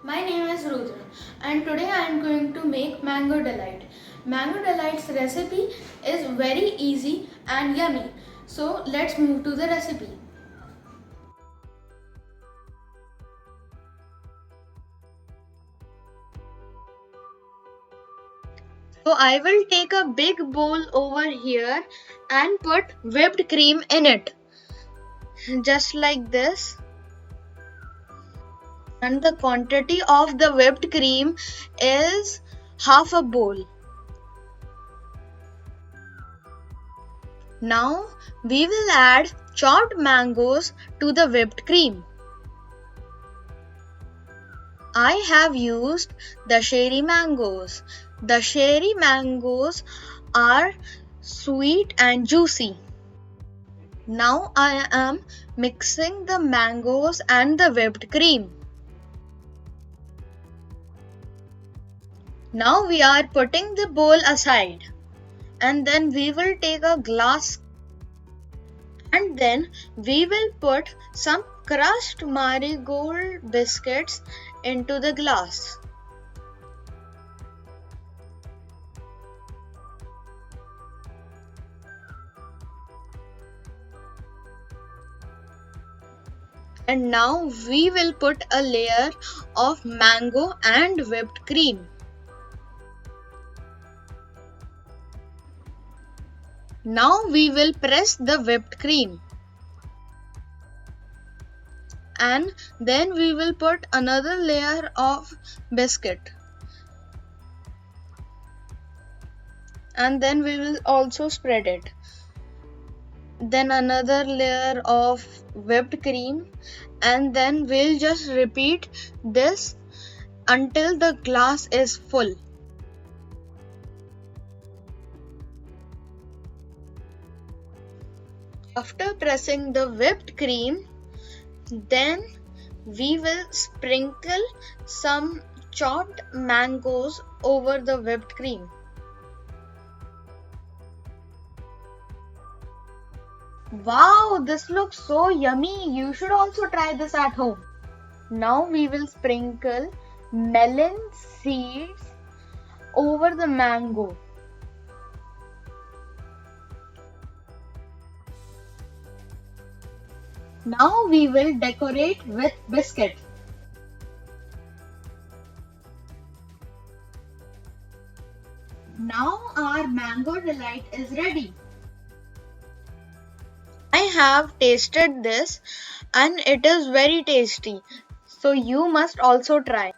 My name is Rudra and today I am going to make mango delight. Mango delight's recipe is very easy and yummy. So let's move to the recipe. So I will take a big bowl over here and put whipped cream in it. Just like this. And the quantity of the whipped cream is half a bowl. Now we will add chopped mangoes to the whipped cream. I have used the cherry mangoes. The cherry mangoes are sweet and juicy. Now I am mixing the mangoes and the whipped cream. Now we are putting the bowl aside and then we will take a glass and then we will put some crushed marigold biscuits into the glass. And now we will put a layer of mango and whipped cream. Now we will press the whipped cream. And then we will put another layer of biscuit. And then we will also spread it. Then another layer of whipped cream, and then we'll just repeat this until the glass is full. After pressing the whipped cream, then we will sprinkle some chopped mangoes over the whipped cream. Wow, this looks so yummy. You should also try this at home. Now we will sprinkle melon seeds over the mango. Now we will decorate with biscuit. Now our mango delight is ready. I have tasted this and it is very tasty. So you must also try.